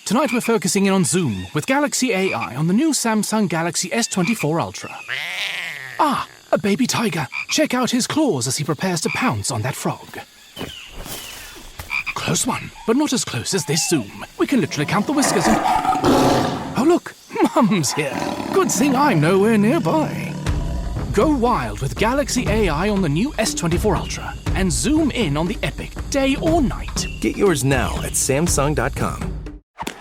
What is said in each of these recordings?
Tonight we're focusing in on Zoom with Galaxy AI on the new Samsung Galaxy S24 Ultra. Ah, a baby tiger. Check out his claws as he prepares to pounce on that frog. Close one, but not as close as this Zoom. We can literally count the whiskers and... Oh look, Mum's here. Good thing I'm nowhere nearby. Go wild with Galaxy AI on the new S24 Ultra and zoom in on the epic day or night. Get yours now at Samsung.com.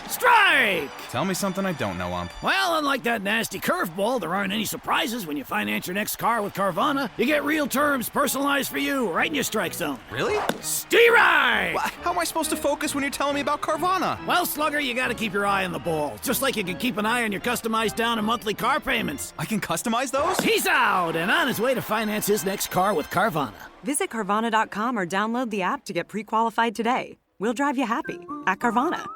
Strike! Tell me something I don't know, Ump. Well, unlike that nasty curveball, there aren't any surprises when you finance your next car with Carvana. You get real terms personalized for you right in your strike zone. Really? Steer-right! How am I supposed to focus when you're telling me about Carvana? Well, Slugger, you gotta keep your eye on the ball. Just like you can keep an eye on your customized down and monthly car payments. I can customize those? He's out and on his way to finance his next car with Carvana. Visit Carvana.com or download the app to get pre-qualified today. We'll drive you happy at Carvana.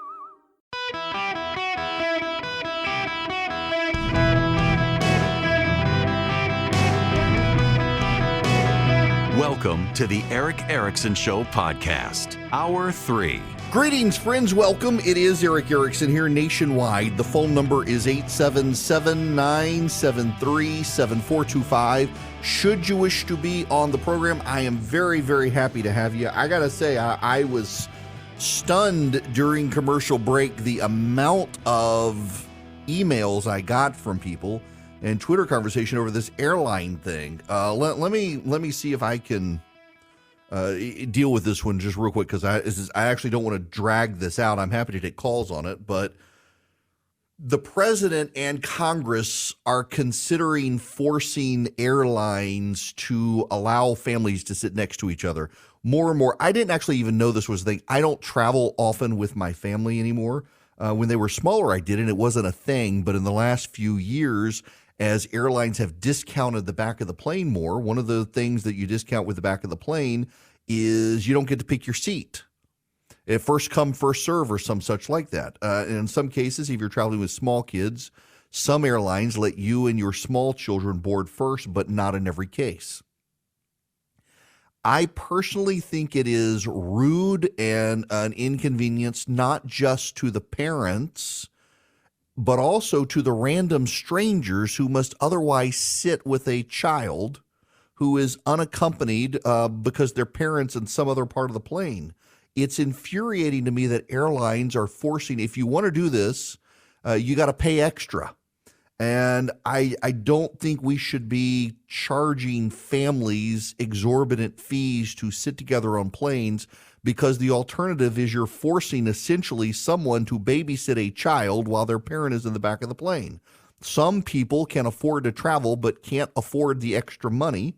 Welcome to the Eric Erickson Show podcast, Hour 3. Greetings, friends. Welcome. It is Eric Erickson here nationwide. The phone number is 877-973-7425. Should you wish to be on the program, I am very, very happy to have you. I got to say, I was stunned during commercial break the amount of emails I got from people and Twitter conversation over this airline thing. Let me see if I can deal with this one just real quick, because I actually don't want to drag this out. I'm happy to take calls on it, but the president and Congress are considering forcing airlines to allow families to sit next to each other more and more. I didn't actually even know this was a thing. I don't travel often with my family anymore. When they were smaller, I did, and it wasn't a thing. But in the last few years, as airlines have discounted the back of the plane more, one of the things that you discount with the back of the plane is you don't get to pick your seat. It first come, first serve, or some such like that. And in some cases, if you're traveling with small kids, some airlines let you and your small children board first, but not in every case. I personally think it is rude and an inconvenience, not just to the parents, but also to the random strangers who must otherwise sit with a child who is unaccompanied because their parents in some other part of the plane. It's infuriating to me that airlines are forcing, if you want to do this, you got to pay extra. And I don't think we should be charging families exorbitant fees to sit together on planes, because the alternative is you're forcing essentially someone to babysit a child while their parent is in the back of the plane. Some people can afford to travel but can't afford the extra money.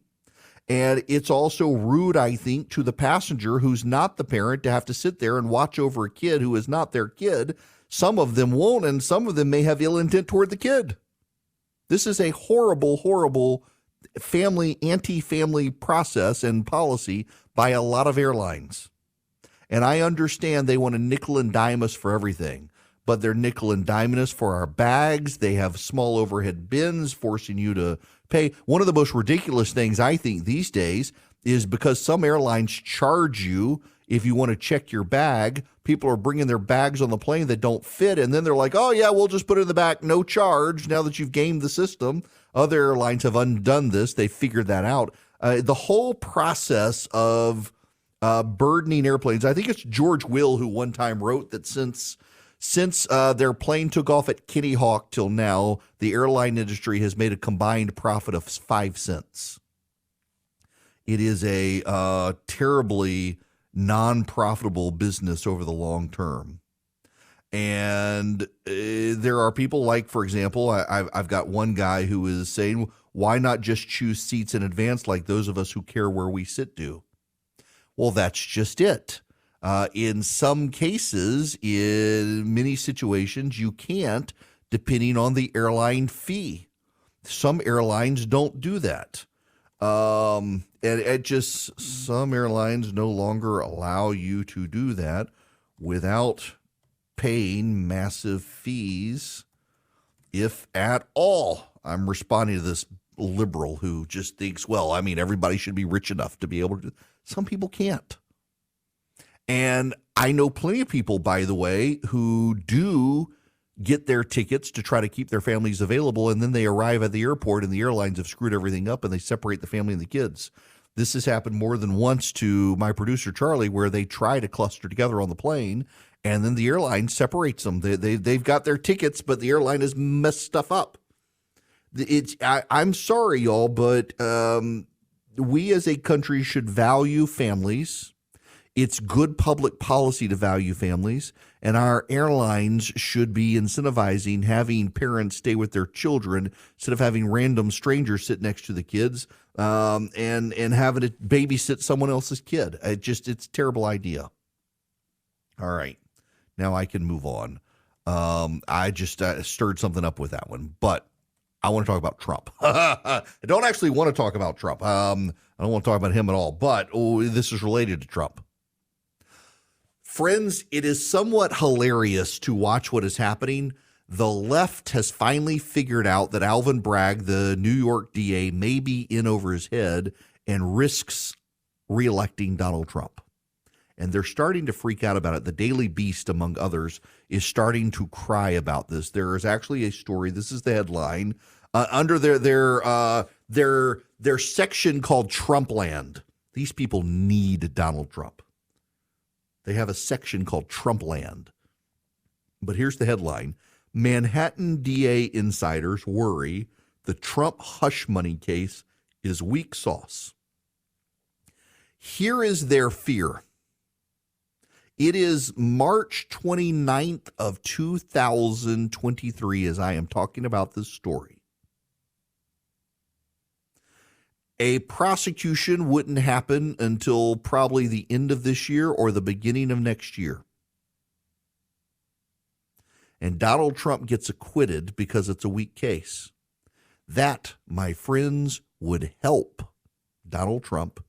And it's also rude, I think, to the passenger who's not the parent to have to sit there and watch over a kid who is not their kid. Some of them won't, and some of them may have ill intent toward the kid. This is a horrible, horrible anti-family process and policy by a lot of airlines. And I understand they want to nickel and dime us for everything, but they're nickel and diming us for our bags. They have small overhead bins forcing you to pay. One of the most ridiculous things I think these days is because some airlines charge you if you want to check your bag. People are bringing their bags on the plane that don't fit, and then they're like, oh, yeah, we'll just put it in the back, no charge, now that you've gamed the system. Other airlines have undone this. They figured that out. The whole process of burdening airplanes. I think it's George Will who one time wrote that since their plane took off at Kitty Hawk till now, the airline industry has made a combined profit of 5 cents. It is a terribly non-profitable business over the long term. And there are people like, for example, I've got one guy who is saying, why not just choose seats in advance like those of us who care where we sit do? Well, that's just it. In some cases, in many situations, you can't, depending on the airline fee. Some airlines don't do that. And some airlines no longer allow you to do that without paying massive fees, if at all. I'm responding to this liberal who just thinks, well, I mean, everybody should be rich enough to be able to do. Some people can't. And I know plenty of people, by the way, who do get their tickets to try to keep their families available, and then they arrive at the airport and the airlines have screwed everything up and they separate the family and the kids. This has happened more than once to my producer, Charlie, where they try to cluster together on the plane and then the airline separates them. They've got their tickets, but the airline has messed stuff up. I'm sorry, y'all, but we as a country should value families. It's good public policy to value families, and our airlines should be incentivizing having parents stay with their children instead of having random strangers sit next to the kids and having to babysit someone else's kid. It's a terrible idea. All right, now I can move on. I just stirred something up with that one, but I want to talk about Trump. I don't actually want to talk about Trump. I don't want to talk about him at all, but this is related to Trump. Friends, it is somewhat hilarious to watch what is happening. The left has finally figured out that Alvin Bragg, the New York DA, may be in over his head and risks reelecting Donald Trump. And they're starting to freak out about it. The Daily Beast, among others, is starting to cry about this. There is actually a story. This is the headline under their section called Trumpland. These people need Donald Trump. They have a section called Trumpland. But here's the headline. Manhattan DA insiders worry the Trump hush money case is weak sauce. Here is their fear. It is March 29th of 2023 as I am talking about this story. A prosecution wouldn't happen until probably the end of this year or the beginning of next year. And Donald Trump gets acquitted because it's a weak case. That, my friends, would help Donald Trump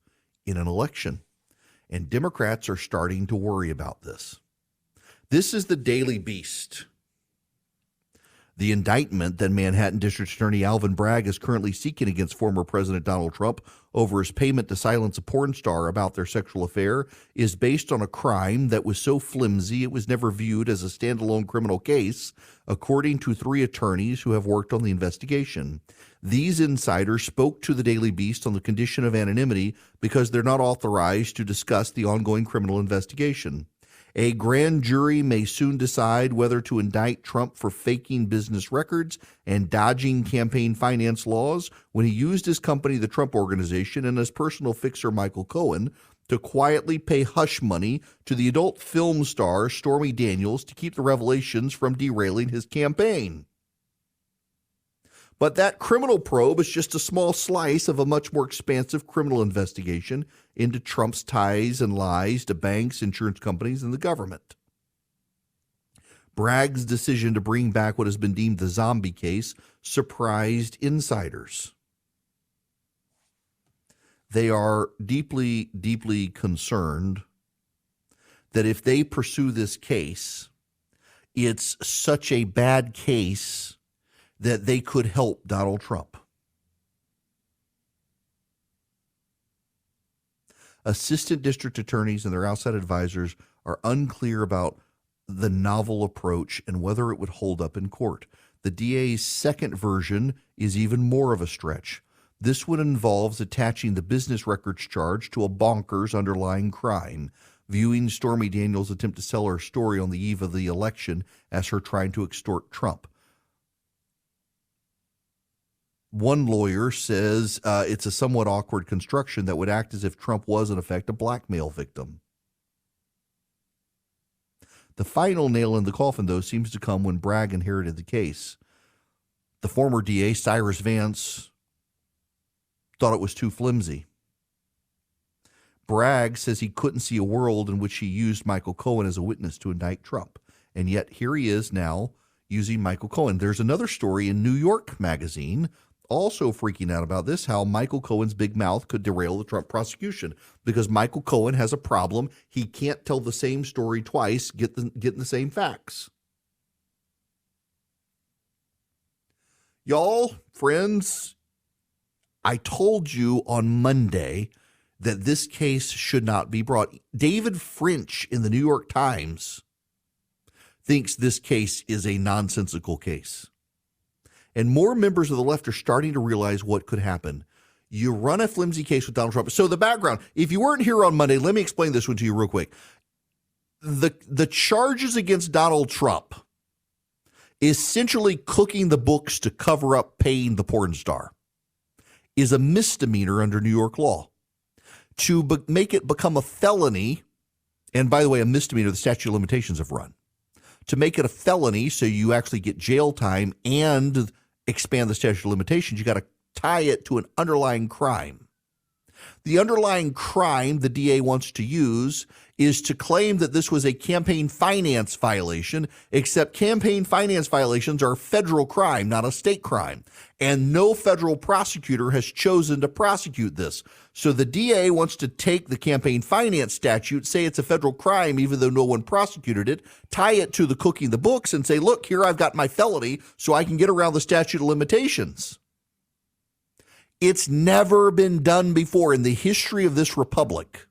in an election. And Democrats are starting to worry about this. This is the Daily Beast. The indictment that Manhattan District Attorney Alvin Bragg is currently seeking against former President Donald Trump over his payment to silence a porn star about their sexual affair is based on a crime that was so flimsy it was never viewed as a standalone criminal case, according to 3 attorneys who have worked on the investigation. These insiders spoke to the Daily Beast on the condition of anonymity because they're not authorized to discuss the ongoing criminal investigation. A grand jury may soon decide whether to indict Trump for faking business records and dodging campaign finance laws when he used his company, the Trump Organization, and his personal fixer, Michael Cohen, to quietly pay hush money to the adult film star Stormy Daniels to keep the revelations from derailing his campaign. But that criminal probe is just a small slice of a much more expansive criminal investigation into Trump's ties and lies to banks, insurance companies, and the government. Bragg's decision to bring back what has been deemed the zombie case surprised insiders. They are deeply, deeply concerned that if they pursue this case, it's such a bad case that they could help Donald Trump. Assistant district attorneys and their outside advisors are unclear about the novel approach and whether it would hold up in court. The DA's second version is even more of a stretch. This one involves attaching the business records charge to a bonkers underlying crime, viewing Stormy Daniels' attempt to sell her story on the eve of the election as her trying to extort Trump. One lawyer says it's a somewhat awkward construction that would act as if Trump was, in effect, a blackmail victim. The final nail in the coffin, though, seems to come when Bragg inherited the case. The former DA, Cyrus Vance, thought it was too flimsy. Bragg says he couldn't see a world in which he used Michael Cohen as a witness to indict Trump. And yet here he is now using Michael Cohen. There's another story in New York Magazine also freaking out about this, how Michael Cohen's big mouth could derail the Trump prosecution because Michael Cohen has a problem. He can't tell the same story twice, getting the same facts. Y'all, friends, I told you on Monday that this case should not be brought. David French in the New York Times thinks this case is a nonsensical case. And more members of the left are starting to realize what could happen. You run a flimsy case with Donald Trump. So the background, if you weren't here on Monday, let me explain this one to you real quick. The charges against Donald Trump, essentially cooking the books to cover up paying the porn star, is a misdemeanor under New York law. To make it become a felony, and by the way, a misdemeanor, the statute of limitations have run. To make it a felony, so you actually get jail time and expand the statute of limitations, you got to tie it to an underlying crime. The underlying crime the DA wants to use is to claim that this was a campaign finance violation, except campaign finance violations are a federal crime, not a state crime. And no federal prosecutor has chosen to prosecute this. So the DA wants to take the campaign finance statute, say it's a federal crime, even though no one prosecuted it, tie it to the cooking the books and say, look, here I've got my felony, so I can get around the statute of limitations. It's never been done before in the history of this republic.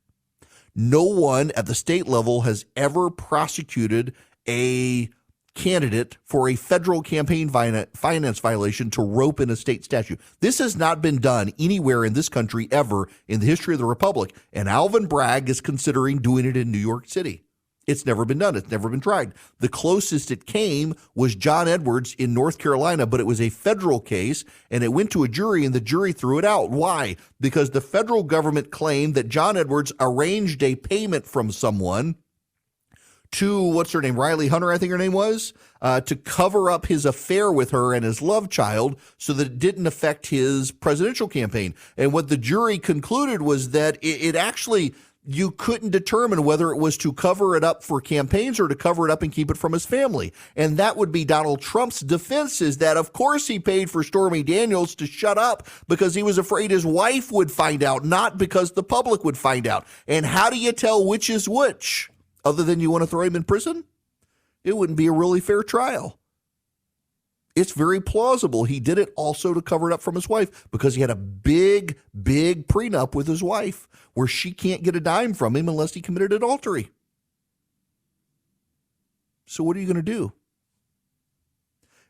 No one at the state level has ever prosecuted a candidate for a federal campaign finance violation to rope in a state statute. This has not been done anywhere in this country ever in the history of the republic, and Alvin Bragg is considering doing it in New York City. It's never been done. It's never been tried. The closest it came was John Edwards in North Carolina, but it was a federal case, and it went to a jury, and the jury threw it out. Why? Because the federal government claimed that John Edwards arranged a payment from someone to, what's her name, Riley Hunter, I think her name was, to cover up his affair with her and his love child so that it didn't affect his presidential campaign. And what the jury concluded was that it actually, you couldn't determine whether it was to cover it up for campaigns or to cover it up and keep it from his family. And that would be Donald Trump's defense, is that, of course, he paid for Stormy Daniels to shut up because he was afraid his wife would find out, not because the public would find out. And how do you tell which is which? Other than you want to throw him in prison? It wouldn't be a really fair trial. It's very plausible he did it also to cover it up from his wife because he had a big, big prenup with his wife where she can't get a dime from him unless he committed adultery. So what are you going to do?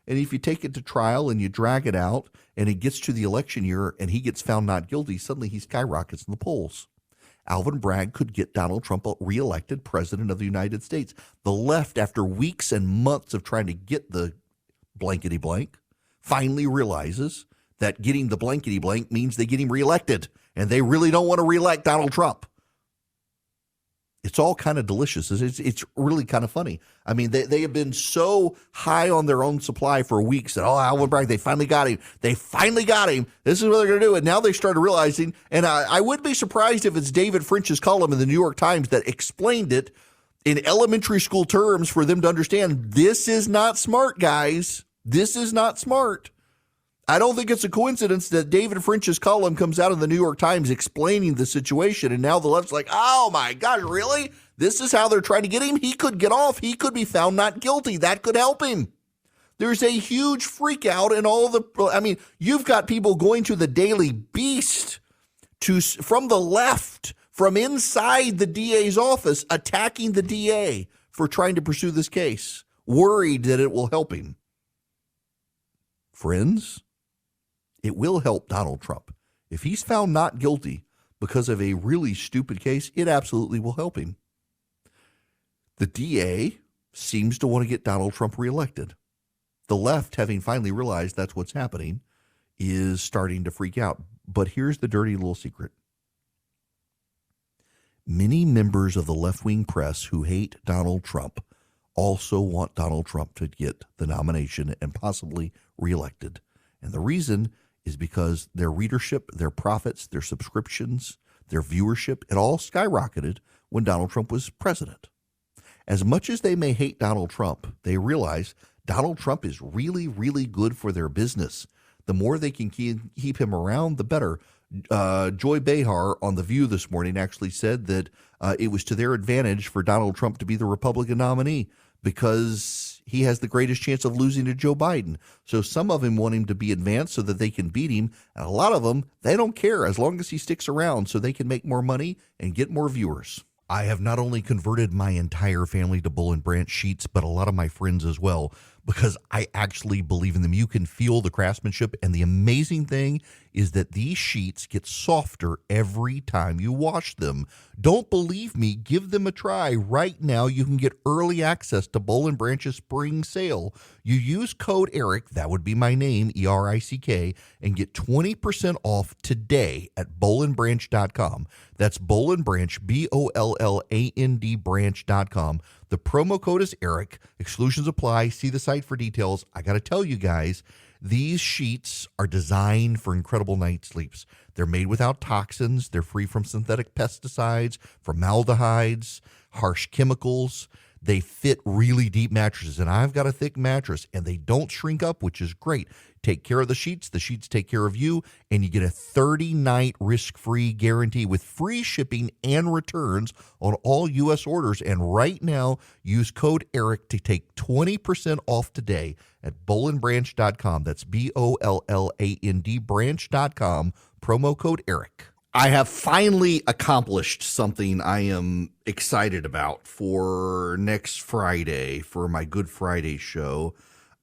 And if you take it to trial and you drag it out and it gets to the election year and he gets found not guilty, suddenly he skyrockets in the polls. Alvin Bragg could get Donald Trump reelected president of the United States. The left, after weeks and months of trying to get the blankety blank, finally realizes that getting the blankety blank means they get him reelected, and they really don't want to reelect Donald Trump. It's all kind of delicious. It's really kind of funny. I mean, they have been so high on their own supply for weeks that, Alvin Bragg, they finally got him. They finally got him. This is what they're going to do. And now they started realizing, and I wouldn't be surprised if it's David French's column in the New York Times that explained it in elementary school terms for them to understand this is not smart, guys. This is not smart. I don't think it's a coincidence that David French's column comes out in the New York Times explaining the situation, and now the left's like, oh my gosh, really? This is how they're trying to get him? He could get off. He could be found not guilty. That could help him. There's a huge freak out in all you've got people going to the Daily Beast from the left, from inside the DA's office, attacking the DA for trying to pursue this case, worried that it will help him. Friends, it will help Donald Trump. If he's found not guilty because of a really stupid case, it absolutely will help him. The DA seems to want to get Donald Trump reelected. The left, having finally realized that's what's happening, is starting to freak out. But here's the dirty little secret. Many members of the left-wing press who hate Donald Trump also want Donald Trump to get the nomination and possibly reelected. And the reason is because their readership, their profits, their subscriptions, their viewership, it all skyrocketed when Donald Trump was president. As much as they may hate Donald Trump, they realize Donald Trump is really, really good for their business. The more they can keep him around, the better. Joy Behar on The View this morning actually said that it was to their advantage for Donald Trump to be the Republican nominee because he has the greatest chance of losing to Joe Biden. So some of them want him to be advanced so that they can beat him. And a lot of them, they don't care as long as he sticks around so they can make more money and get more viewers. I have not only converted my entire family to Bull and Branch sheets, but a lot of my friends as well, because I actually believe in them. You can feel the craftsmanship, and the amazing thing is that these sheets get softer every time you wash them. Don't believe me? Give them a try. Right now, you can get early access to Bull and Branch's spring sale. You use code ERIC, that would be my name, ERICK, and get 20% off today at bowlandbranch.com. That's Boll and Branch, BOLLAND branch.com. The promo code is ERIC. Exclusions apply. See the site for details. I got to tell you guys, these sheets are designed for incredible night sleeps. They're made without toxins. They're free from synthetic pesticides, formaldehydes, harsh chemicals. They fit really deep mattresses, and I've got a thick mattress, and they don't shrink up, which is great. Take care of the sheets take care of you, and you get a 30-night risk-free guarantee with free shipping and returns on all U.S. orders. And right now, use code ERIC to take 20% off today at bowlandbranch.com. That's BOLLAND branch.com, promo code ERIC. I have finally accomplished something I am excited about for next Friday, for my Good Friday show.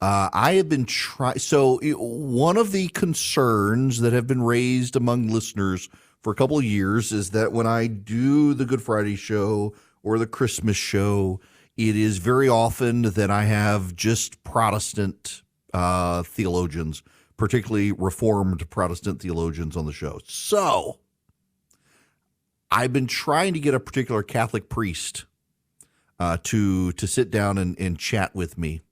I have been trying. So one of the concerns that have been raised among listeners for a couple of years is that when I do the Good Friday show or the Christmas show, it is very often that I have just Protestant theologians, particularly Reformed Protestant theologians on the show. So I've been trying to get a particular Catholic priest to sit down and chat with me.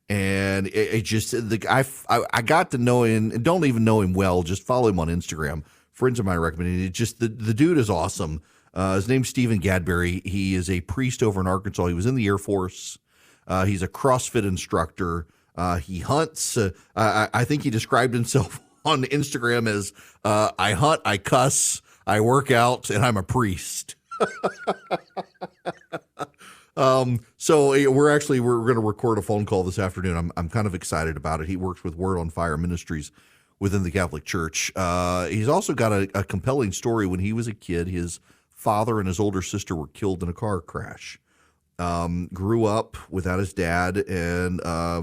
And it just, I got to know him, and don't even know him well, just follow him on Instagram. Friends of mine recommended it. Just the dude is awesome. His name's Stephen Gadberry. He is a priest over in Arkansas. He was in the Air Force. He's a CrossFit instructor. He hunts. I think he described himself on Instagram as I hunt, I cuss, I work out, and I'm a priest. So we're going to record a phone call this afternoon. I'm kind of excited about it. He works with Word on Fire Ministries within the Catholic Church. He's also got a compelling story. When he was a kid, his father and his older sister were killed in a car crash. Grew up without his dad and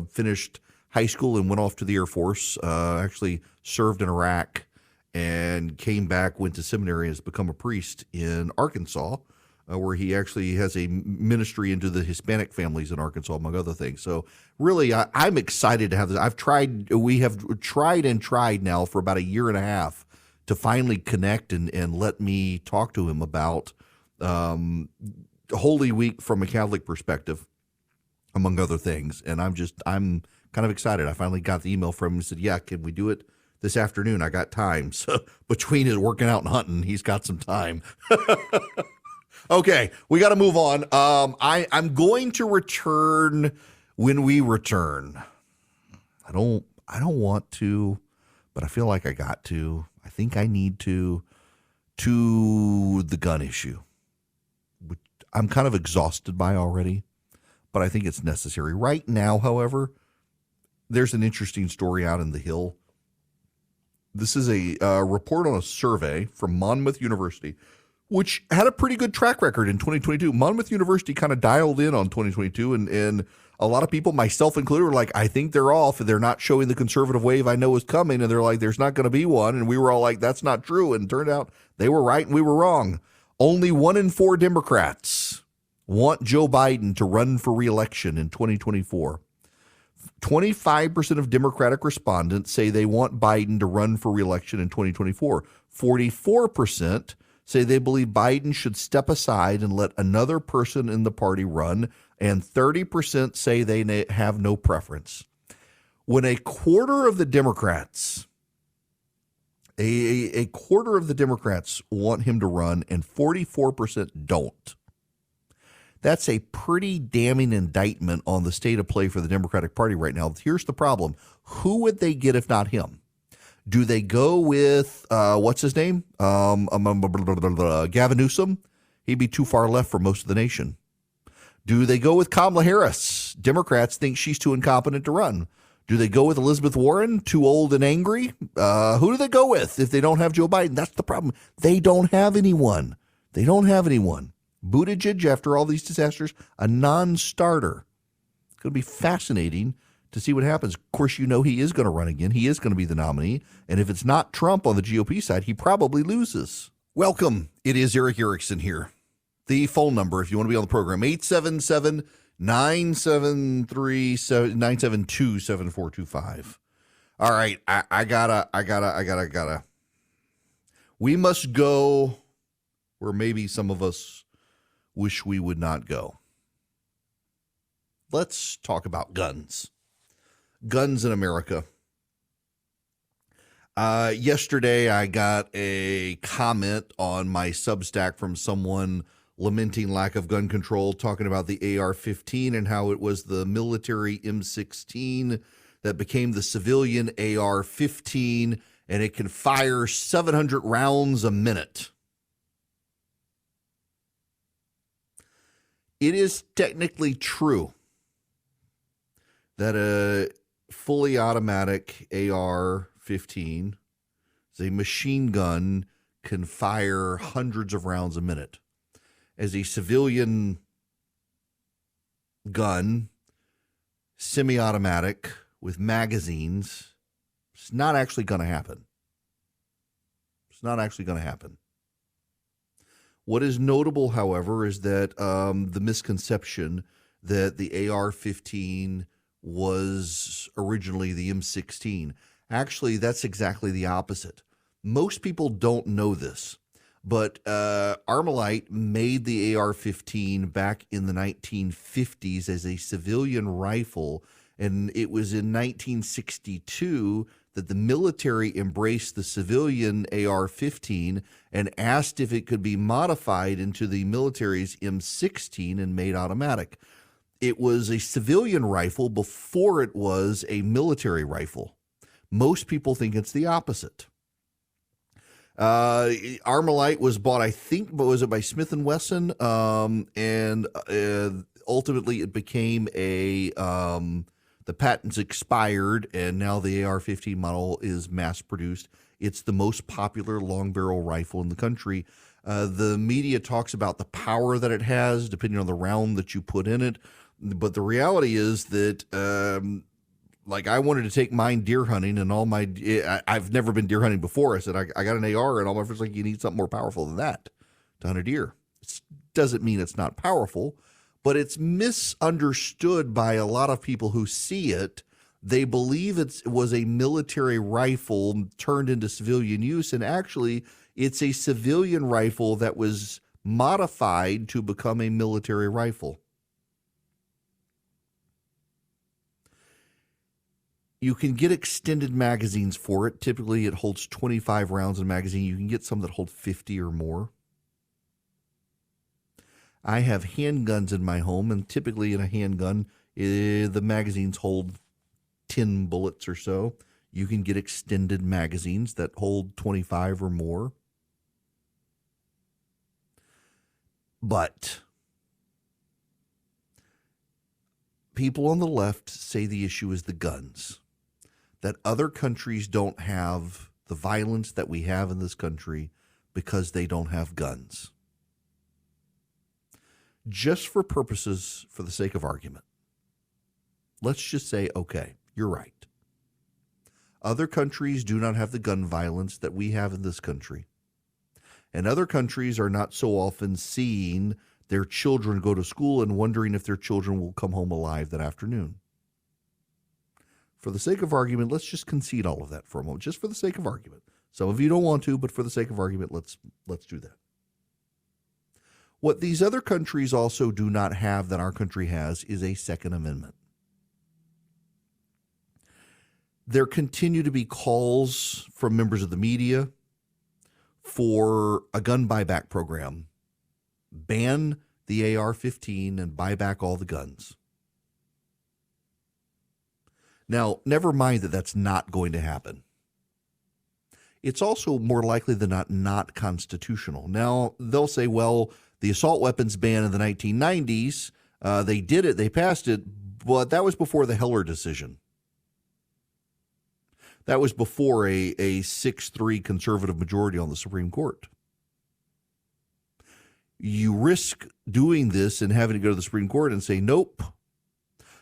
finished high school and went off to the Air Force. Actually served in Iraq and came back, went to seminary, and has become a priest in Arkansas, where he actually has a ministry into the Hispanic families in Arkansas, among other things. So really, I'm excited to have this. We have tried now for about a year and a half to finally connect and let me talk to him about Holy Week from a Catholic perspective, among other things. And I'm kind of excited. I finally got the email from him and said, yeah, can we do it this afternoon? I got time. So between his working out and hunting, he's got some time. Okay, we got to move on. I'm going to return when we return. I don't want to, but I feel like I got to. I think I need to the gun issue, which I'm kind of exhausted by already, but I think it's necessary. Right now, however, there's an interesting story out in the Hill. This is a report on a survey from Monmouth University, which had a pretty good track record in 2022. Monmouth University kind of dialed in on 2022, and a lot of people, myself included, were like, I think they're off. They're not showing the conservative wave I know is coming, and they're like, there's not going to be one. And we were all like, that's not true. And it turned out they were right and we were wrong. Only 1 in 4 Democrats want Joe Biden to run for re-election in 2024. 25% of Democratic respondents say they want Biden to run for re-election in 2024. 44% say they believe Biden should step aside and let another person in the party run, and 30% say they have no preference. When a quarter of the Democrats, a quarter of the Democrats want him to run and 44% don't, that's a pretty damning indictment on the state of play for the Democratic Party right now. Here's the problem. Who would they get if not him? Do they go with, what's his name? Gavin Newsom? He'd be too far left for most of the nation. Do they go with Kamala Harris? Democrats think she's too incompetent to run. Do they go with Elizabeth Warren, too old and angry? Who do they go with if they don't have Joe Biden? That's the problem. They don't have anyone. They don't have anyone. Buttigieg, after all these disasters, a non-starter. It's going to be fascinating to see what happens. Of course, you know he is going to run again. He is going to be the nominee. And if it's not Trump on the GOP side, he probably loses. Welcome. It is Eric Erickson here. The phone number, if you want to be on the program, 877-972-7425. All right, I gotta. We must go where maybe some of us wish we would not go. Let's talk about guns. Guns in America. Yesterday, I got a comment on my Substack from someone lamenting lack of gun control, talking about the AR-15 and how it was the military M16 that became the civilian AR-15, and it can fire 700 rounds a minute. It is technically true that a fully automatic AR-15, a machine gun, can fire hundreds of rounds a minute. As a civilian gun, semi-automatic with magazines, it's not actually going to happen. It's not actually going to happen. What is notable, however, is that the misconception that the AR-15 was originally the M16. Actually, that's exactly the opposite. Most people don't know this, but Armalite made the AR-15 back in the 1950s as a civilian rifle, and it was in 1962 that the military embraced the civilian AR-15 and asked if it could be modified into the military's M16 and made automatic. It was a civilian rifle before it was a military rifle. Most people think it's the opposite. Armalite was bought, I think, but was it by Smith & Wesson? And ultimately it became the patents expired, and now the AR-15 model is mass-produced. It's the most popular long-barrel rifle in the country. The media talks about the power that it has, depending on the round that you put in it. But the reality is that, like, I wanted to take mine deer hunting, and I've never been deer hunting before. I said, I got an AR, and all my friends were like, you need something more powerful than that to hunt a deer. It doesn't mean it's not powerful, but it's misunderstood by a lot of people who see it. They believe it was a military rifle turned into civilian use, and actually it's a civilian rifle that was modified to become a military rifle. You can get extended magazines for it. Typically, it holds 25 rounds in a magazine. You can get some that hold 50 or more. I have handguns in my home, and typically in a handgun, the magazines hold 10 bullets or so. You can get extended magazines that hold 25 or more. But people on the left say the issue is the guns, that other countries don't have the violence that we have in this country because they don't have guns. Just for purposes, for the sake of argument, let's just say, okay, you're right. Other countries do not have the gun violence that we have in this country. And other countries are not so often seeing their children go to school and wondering if their children will come home alive that afternoon. For the sake of argument, let's just concede all of that for a moment, just for the sake of argument. Some of you don't want to, but for the sake of argument, let's do that. What these other countries also do not have that our country has is a Second Amendment. There continue to be calls from members of the media for a gun buyback program. Ban the AR-15 and buy back all the guns. Now, never mind that that's not going to happen. It's also more likely than not constitutional. Now, they'll say, well, the assault weapons ban in the 1990s, they did it, they passed it, but that was before the Heller decision. That was before a 6-3 conservative majority on the Supreme Court. You risk doing this and having to go to the Supreme Court and say, nope.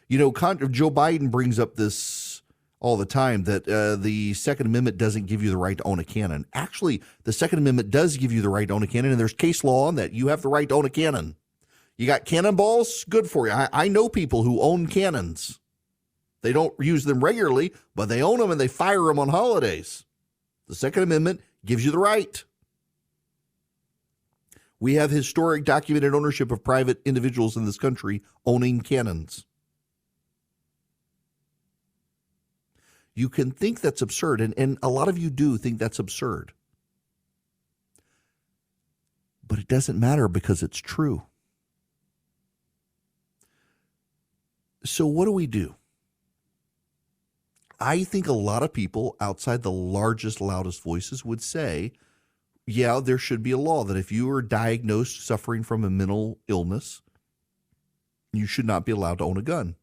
You know, Joe Biden brings up this all the time, that the Second Amendment doesn't give you the right to own a cannon. Actually, the Second Amendment does give you the right to own a cannon, and there's case law on that. You have the right to own a cannon. You got cannonballs? Good for you. I know people who own cannons. They don't use them regularly, but they own them and they fire them on holidays. The Second Amendment gives you the right. We have historic documented ownership of private individuals in this country owning cannons. You can think that's absurd, and a lot of you do think that's absurd. But it doesn't matter because it's true. So what do? I think a lot of people outside the largest, loudest voices would say, yeah, there should be a law that if you are diagnosed suffering from a mental illness, you should not be allowed to own a gun.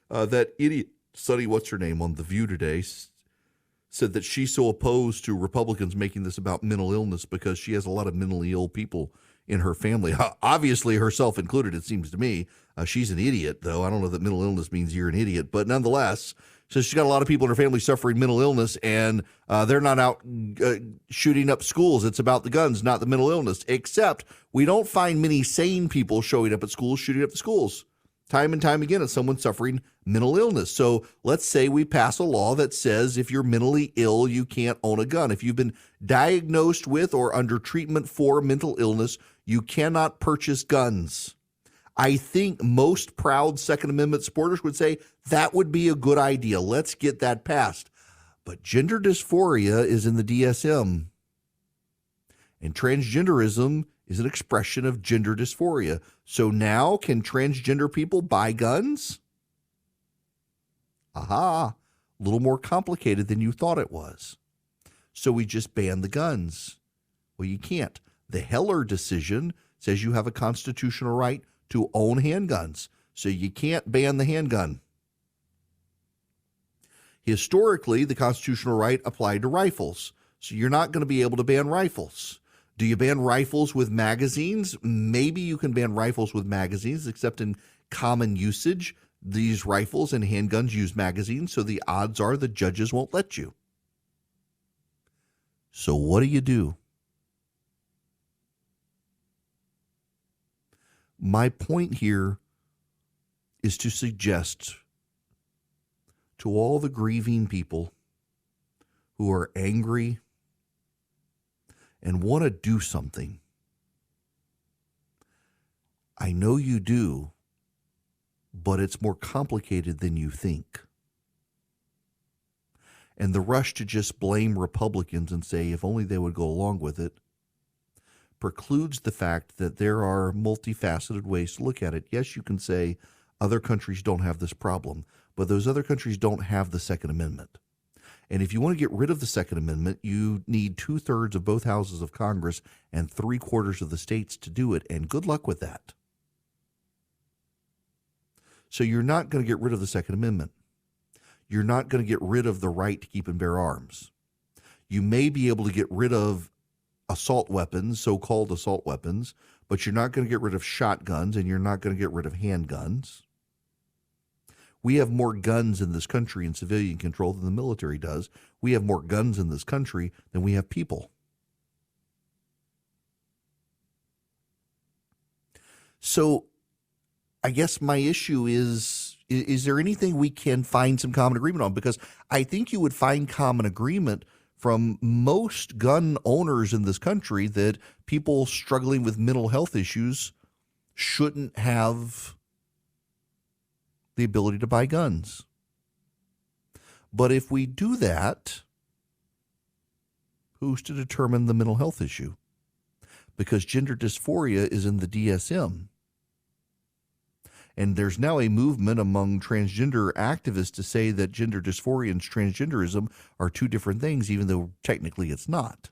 That idiot, Sonny, what's her name, on The View today, said that she's so opposed to Republicans making this about mental illness because she has a lot of mentally ill people in her family. Obviously, herself included, it seems to me. She's an idiot, though. I don't know that mental illness means you're an idiot, but nonetheless, so she's got a lot of people in her family suffering mental illness, and they're not out shooting up schools. It's about the guns, not the mental illness, except we don't find many sane people showing up at schools, shooting up the schools. Time and time again, it's someone suffering mental illness. So let's say we pass a law that says if you're mentally ill, you can't own a gun. If you've been diagnosed with or under treatment for mental illness, you cannot purchase guns. I think most proud Second Amendment supporters would say that would be a good idea. Let's get that passed. But gender dysphoria is in the DSM. And transgenderism is an expression of gender dysphoria. So now can transgender people buy guns? Aha, a little more complicated than you thought it was. So we just ban the guns. Well, you can't. The Heller decision says you have a constitutional right to own handguns, so you can't ban the handgun. Historically, the constitutional right applied to rifles, so you're not going to be able to ban rifles. Do you ban rifles with magazines? Maybe you can ban rifles with magazines, except in common usage, these rifles and handguns use magazines, so the odds are the judges won't let you. So what do? My point here is to suggest to all the grieving people who are angry and want to do something. I know you do, but it's more complicated than you think. And the rush to just blame Republicans and say if only they would go along with it precludes the fact that there are multifaceted ways to look at it. Yes, you can say other countries don't have this problem, but those other countries don't have the Second Amendment. And if you want to get rid of the Second Amendment, you need 2/3 of both houses of Congress and 3/4 of the states to do it, and good luck with that. So you're not going to get rid of the Second Amendment. You're not going to get rid of the right to keep and bear arms. You may be able to get rid of assault weapons, so-called assault weapons, but you're not going to get rid of shotguns, and you're not going to get rid of handguns. We have more guns in this country in civilian control than the military does. We have more guns in this country than we have people. So I guess my issue is there anything we can find some common agreement on? Because I think you would find common agreement from most gun owners in this country that people struggling with mental health issues shouldn't have the ability to buy guns. But if we do that, who's to determine the mental health issue? Because gender dysphoria is in the DSM. And there's now a movement among transgender activists to say that gender dysphoria and transgenderism are two different things, even though technically it's not.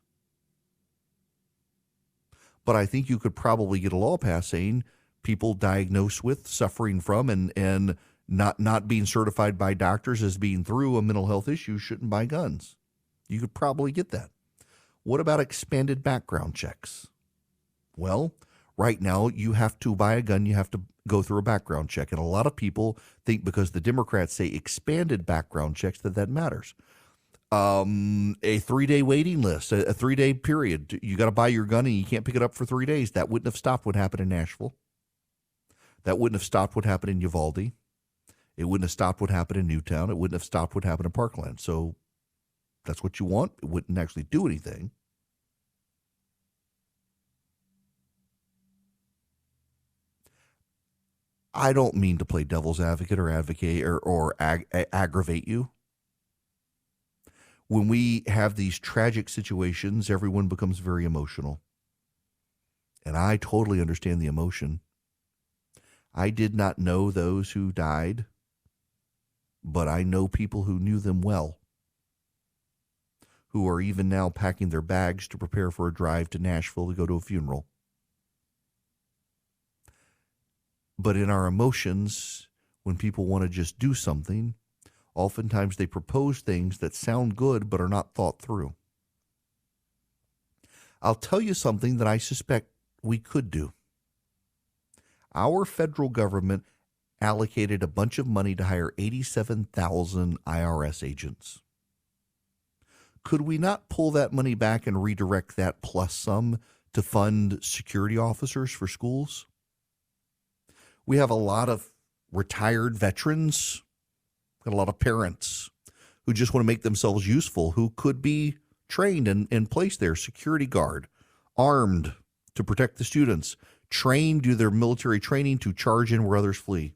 But I think you could probably get a law passed saying people diagnosed with, suffering from, and not being certified by doctors as being through a mental health issue shouldn't buy guns. You could probably get that. What about expanded background checks? Well, right now you have to buy a gun, you have to go through a background check. And a lot of people think because the Democrats say expanded background checks that matters. A 3-day waiting list, a 3-day period. You got to buy your gun and you can't pick it up for 3 days. That wouldn't have stopped what happened in Nashville. That wouldn't have stopped what happened in Uvalde. It wouldn't have stopped what happened in Newtown. It wouldn't have stopped what happened in Parkland. So that's what you want. It wouldn't actually do anything. I don't mean to play devil's advocate or aggravate you. When we have these tragic situations, everyone becomes very emotional. And I totally understand the emotion. I did not know those who died, but I know people who knew them well, who are even now packing their bags to prepare for a drive to Nashville to go to a funeral. But in our emotions, when people want to just do something, oftentimes they propose things that sound good but are not thought through. I'll tell you something that I suspect we could do. Our federal government allocated a bunch of money to hire 87,000 IRS agents. Could we not pull that money back and redirect that plus some to fund security officers for schools? We have a lot of retired veterans, got a lot of parents who just want to make themselves useful, who could be trained and placed there, security guard, armed to protect the students, trained, do their military training to charge in where others flee.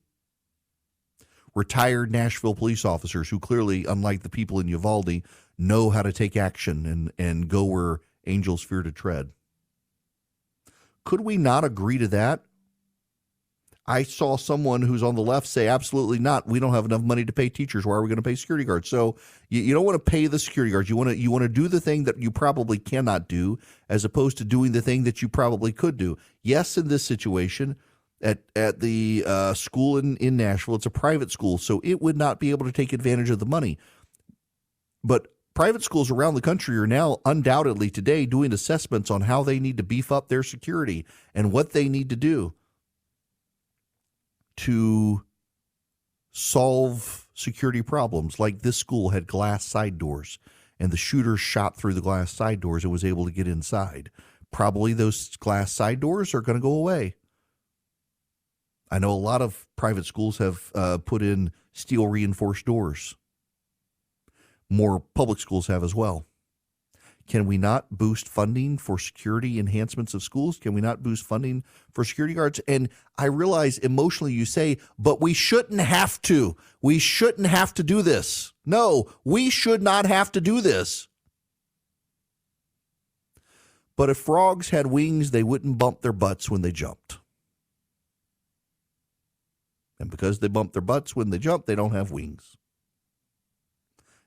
Retired Nashville police officers who clearly, unlike the people in Uvalde, know how to take action and go where angels fear to tread. Could we not agree to that? I saw someone who's on the left say, absolutely not. We don't have enough money to pay teachers. Why are we going to pay security guards? So you don't want to pay the security guards. You want to do the thing that you probably cannot do, as opposed to doing the thing that you probably could do. Yes, in this situation, at the school in Nashville, it's a private school, so it would not be able to take advantage of the money. But private schools around the country are now undoubtedly today doing assessments on how they need to beef up their security and what they need to do to solve security problems. Like this school had glass side doors, and the shooter shot through the glass side doors and was able to get inside. Probably those glass side doors are going to go away. I know a lot of private schools have put in steel reinforced doors. More public schools have as well. Can we not boost funding for security enhancements of schools? Can we not boost funding for security guards? And I realize emotionally you say, but we shouldn't have to. We shouldn't have to do this. No, we should not have to do this. But if frogs had wings, they wouldn't bump their butts when they jumped. And because they bump their butts when they jump, they don't have wings.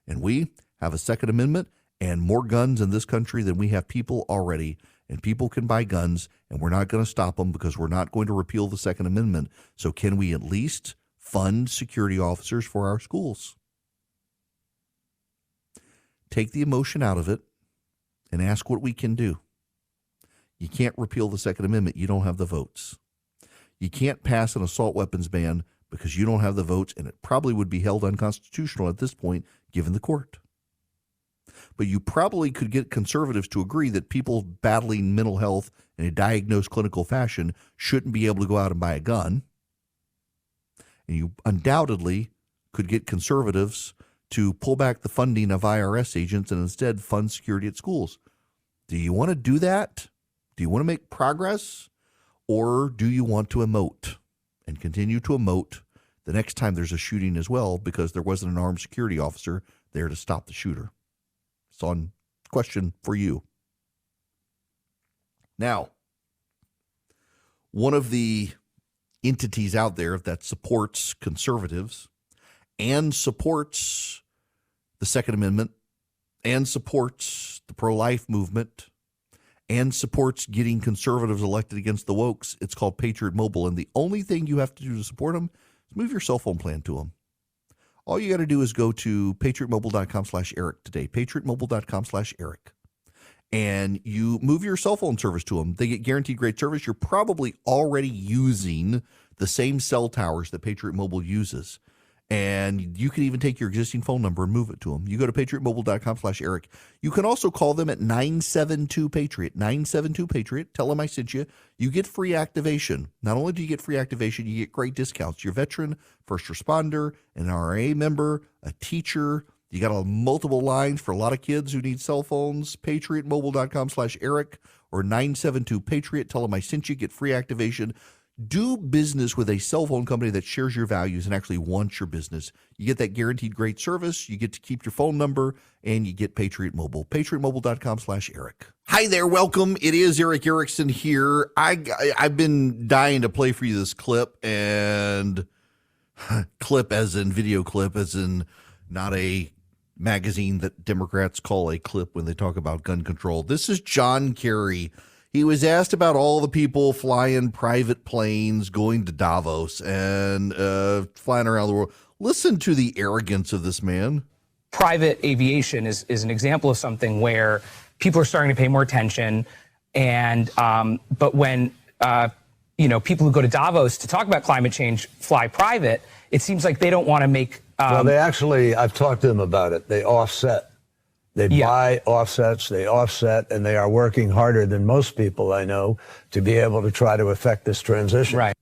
And we have a Second Amendment and more guns in this country than we have people already. And people can buy guns, and we're not going to stop them because we're not going to repeal the Second Amendment. So can we at least fund security officers for our schools? Take the emotion out of it and ask what we can do. You can't repeal the Second Amendment. You don't have the votes. You can't pass an assault weapons ban because you don't have the votes, and it probably would be held unconstitutional at this point, given the court. But you probably could get conservatives to agree that people battling mental health in a diagnosed clinical fashion shouldn't be able to go out and buy a gun. And you undoubtedly could get conservatives to pull back the funding of IRS agents and instead fund security at schools. Do you want to do that? Do you want to make progress? Or do you want to emote and continue to emote the next time there's a shooting as well because there wasn't an armed security officer there to stop the shooter? It's on question for you. Now, one of the entities out there that supports conservatives and supports the Second Amendment and supports the pro-life movement and supports getting conservatives elected against the wokes. It's called Patriot Mobile, and the only thing you have to do to support them is move your cell phone plan to them. All you got to do is go to patriotmobile.com/Eric today, patriotmobile.com/Eric, and you move your cell phone service to them. They get guaranteed great service. You're probably already using the same cell towers that Patriot Mobile uses. And you can even take your existing phone number and move it to them. You go to patriotmobile.com/Eric. You can also call them at 972-PATRIOT, 972-PATRIOT. Tell them I sent you. You get free activation. Not only do you get free activation, you get great discounts. You're a veteran, first responder, an RA member, a teacher. You got multiple lines for a lot of kids who need cell phones. patriotmobile.com/Eric or 972-PATRIOT. Tell them I sent you. Get free activation. Do business with a cell phone company that shares your values and actually wants your business. You get that guaranteed great service. You get to keep your phone number, and you get Patriot Mobile. patriotmobile.com/Eric. Hi there. Welcome. It is Eric Erickson here. I've been dying to play for you this clip, and clip as in video clip, as in not a magazine that Democrats call a clip when they talk about gun control. This is John Kerry. He was asked about all the people flying private planes, going to Davos, and flying around the world. Listen to the arrogance of this man. Private aviation is an example of something where people are starting to pay more attention. And but when people who go to Davos to talk about climate change fly private, it seems like they don't want to make. Well, they actually, I've talked to them about it. They offset. They buy offsets, they offset, and they are working harder than most people I know to be able to try to affect this transition. Right.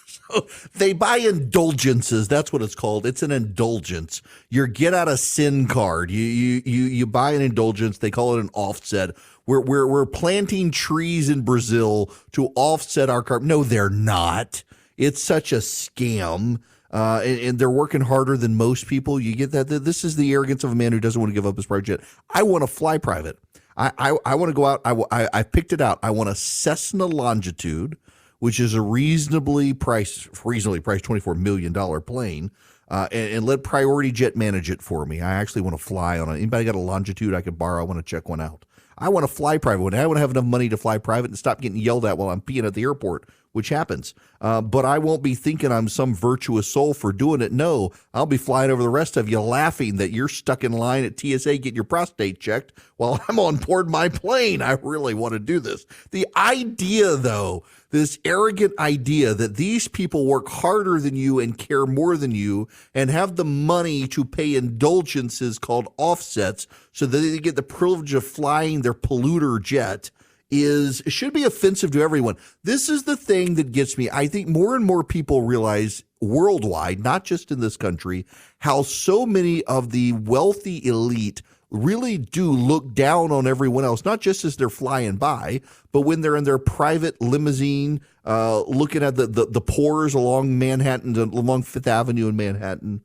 So they buy indulgences. That's what it's called. It's an indulgence. Your get out of sin card. You buy an indulgence. They call it an offset. We're planting trees in Brazil to offset our carbon. No, they're not. It's such a scam. And they're working harder than most people. You get that? This is the arrogance of a man who doesn't want to give up his private jet. I want to fly private. I want to go out. I picked it out. I want a Cessna Longitude, which is a reasonably priced $24 million plane, and let Priority Jet manage it for me. I actually want to fly on it. Anybody got a Longitude I could borrow? I want to check one out. I want to fly private. I want to have enough money to fly private and stop getting yelled at while I'm peeing at the airport, which happens. But I won't be thinking I'm some virtuous soul for doing it. No, I'll be flying over the rest of you laughing that you're stuck in line at TSA getting your prostate checked while I'm on board my plane. I really want to do this. The idea, though, this arrogant idea that these people work harder than you and care more than you and have the money to pay indulgences called offsets so that they get the privilege of flying their polluter jet should be offensive to everyone. This is the thing that gets me. I think more and more people realize worldwide, not just in this country, how so many of the wealthy elite really do look down on everyone else, not just as they're flying by, but when they're in their private limousine, looking at the poors along Manhattan, along Fifth Avenue in Manhattan.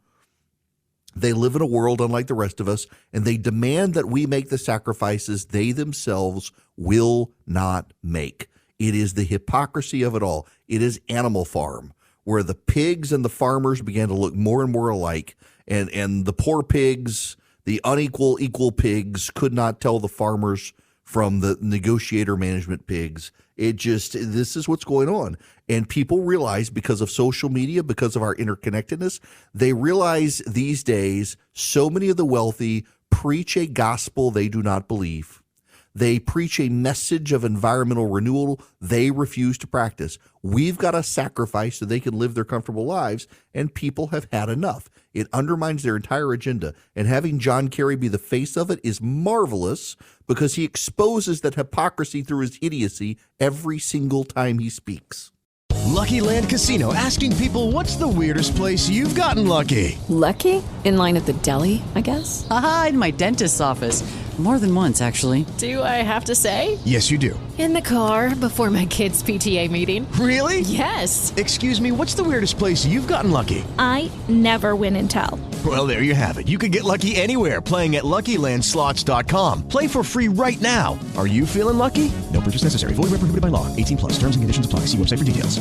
They live in a world unlike the rest of us, and they demand that we make the sacrifices they themselves will not make. It is the hypocrisy of it all. It is Animal Farm, where the pigs and the farmers began to look more and more alike, and the poor pigs, the equal pigs, could not tell the farmers from the negotiator management pigs. This is what's going on. And people realize, because of social media, because of our interconnectedness, they realize these days so many of the wealthy preach a gospel they do not believe. They preach a message of environmental renewal they refuse to practice. We've got to sacrifice so they can live their comfortable lives, and people have had enough. It undermines their entire agenda, and having John Kerry be the face of it is marvelous because he exposes that hypocrisy through his idiocy every single time he speaks. Lucky Land Casino, asking people, what's the weirdest place you've gotten lucky? Lucky? In line at the deli, I guess? Aha, in my dentist's office. More than once, actually. Do I have to say? Yes, you do. In the car before my kids' PTA meeting. Really? Yes. Excuse me, what's the weirdest place you've gotten lucky? I never win and tell. Well, there you have it. You can get lucky anywhere, playing at LuckyLandSlots.com. Play for free right now. Are you feeling lucky? No purchase necessary. Void where prohibited by law. 18+. Terms and conditions apply. See website for details.